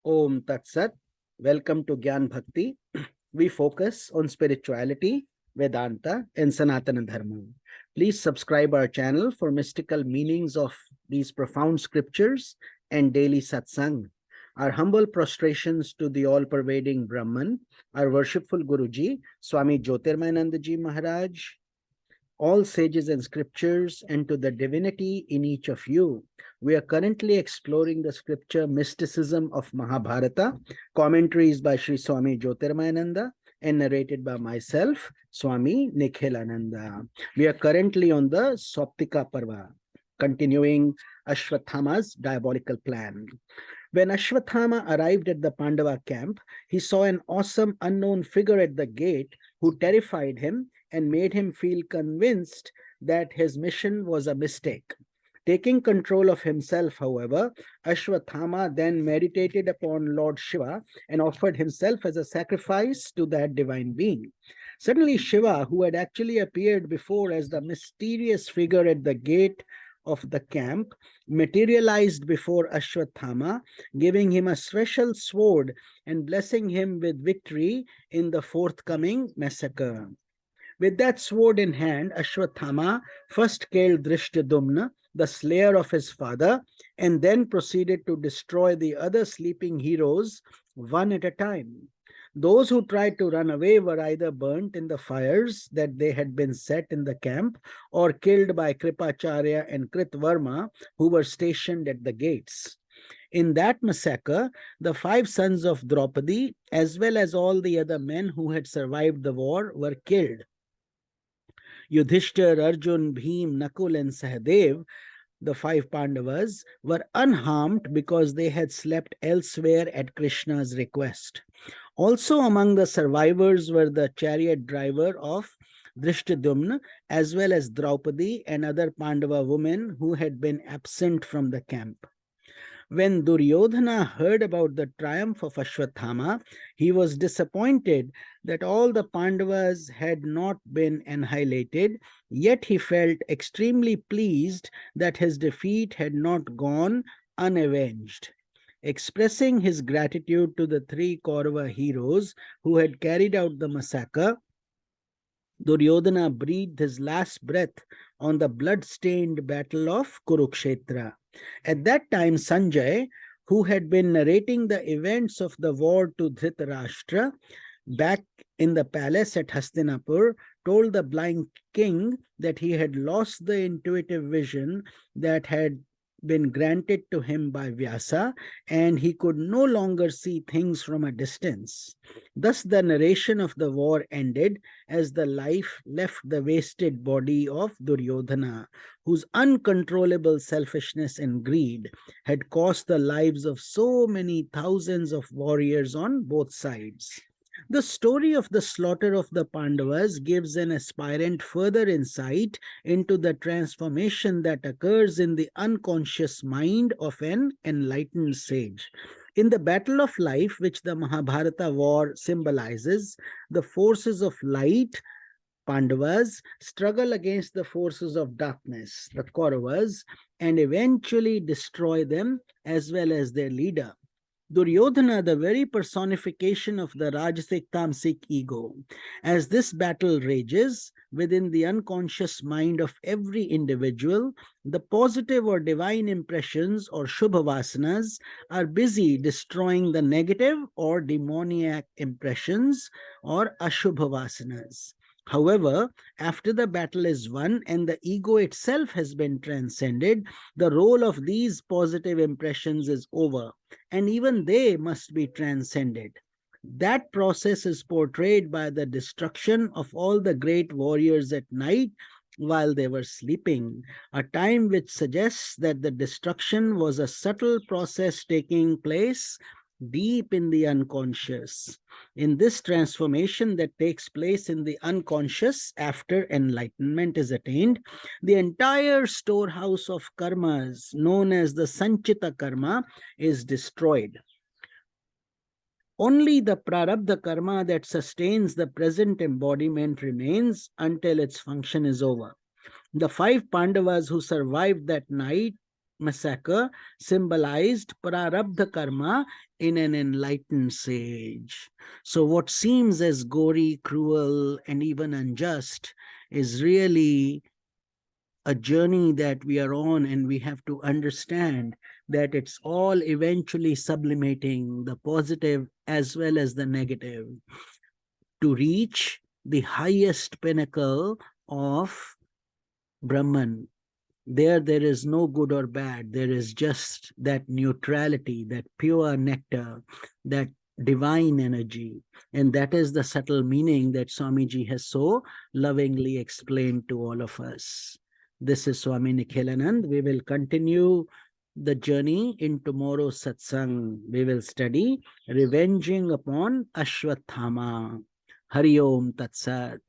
Om Tat Sat. Welcome to Gyan Bhakti. We focus on spirituality, Vedanta, and Sanatana Dharma. Please subscribe our channel for mystical meanings of these profound scriptures and daily satsang. Our humble prostrations to the all-pervading Brahman, our worshipful Guruji, Swami Jyotirmayananda Ji Maharaj, all sages and scriptures, and to the divinity in each of you. We are currently exploring the scripture Mysticism of Mahabharata, commentaries by Sri Swami Jyotirmayananda, and narrated by myself, Swami Nikhilananda. We are currently on the Soptika Parva, continuing Ashwatthama's diabolical plan. When Ashwatthama arrived at the Pandava camp, he saw an awesome unknown figure at the gate who terrified him and made him feel convinced that his mission was a mistake. Taking control of himself, however, Ashwatthama then meditated upon Lord Shiva and offered himself as a sacrifice to that divine being. Suddenly, Shiva, who had actually appeared before as the mysterious figure at the gate of the camp, materialized before Ashwatthama, giving him a special sword and blessing him with victory in the forthcoming massacre. With that sword in hand, Ashwatthama first killed Drishtadumna, the slayer of his father, and then proceeded to destroy the other sleeping heroes one at a time. Those who tried to run away were either burnt in the fires that they had been set in the camp or killed by Kripacharya and Kritvarma, who were stationed at the gates. In that massacre, the 5 sons of Draupadi, as well as all the other men who had survived the war, were killed. Yudhishthir, Arjun, Bhim, Nakul, and Sahadev, the 5 Pandavas, were unharmed because they had slept elsewhere at Krishna's request. Also among the survivors were the chariot driver of Drishtadumna, as well as Draupadi and other Pandava women who had been absent from the camp. When Duryodhana heard about the triumph of Ashwatthama, he was disappointed that all the Pandavas had not been annihilated, yet he felt extremely pleased that his defeat had not gone unavenged. Expressing his gratitude to the 3 Kaurava heroes who had carried out the massacre, Duryodhana breathed his last breath on the blood-stained battle of Kurukshetra. At that time, Sanjay, who had been narrating the events of the war to Dhritarashtra back in the palace at Hastinapur, told the blind king that he had lost the intuitive vision that had been granted to him by Vyasa, and he could no longer see things from a distance. Thus, the narration of the war ended as the life left the wasted body of Duryodhana, whose uncontrollable selfishness and greed had cost the lives of so many thousands of warriors on both sides. The story of the slaughter of the Pandavas gives an aspirant further insight into the transformation that occurs in the unconscious mind of an enlightened sage. In the battle of life, which the Mahabharata war symbolizes, the forces of light, Pandavas, struggle against the forces of darkness, the Kauravas, and eventually destroy them as well as their leader. Duryodhana, the very personification of the Rajasic Tamasic ego. As this battle rages within the unconscious mind of every individual, the positive or divine impressions or Shubhavasanas are busy destroying the negative or demoniac impressions or Ashubhavasanas. However, after the battle is won and the ego itself has been transcended, the role of these positive impressions is over, and even they must be transcended. That process is portrayed by the destruction of all the great warriors at night while they were sleeping, a time which suggests that the destruction was a subtle process taking place deep in the unconscious. In this transformation that takes place in the unconscious after enlightenment is attained, the entire storehouse of karmas, known as the Sanchita karma, is destroyed. Only the prarabdha karma that sustains the present embodiment remains until its function is over. The 5 Pandavas who survived that night massacre symbolized prarabdha karma in an enlightened sage. So, what seems as gory, cruel, and even unjust is really a journey that we are on, and we have to understand that it's all eventually sublimating the positive as well as the negative to reach the highest pinnacle of Brahman. There is no good or bad. There is just that neutrality, that pure nectar, that divine energy. And that is the subtle meaning that Swamiji has so lovingly explained to all of us. This is Swami Nikhilanand. We will continue the journey in tomorrow's satsang. We will study Revenging upon Ashwatthama. Hari Om Tat Sat.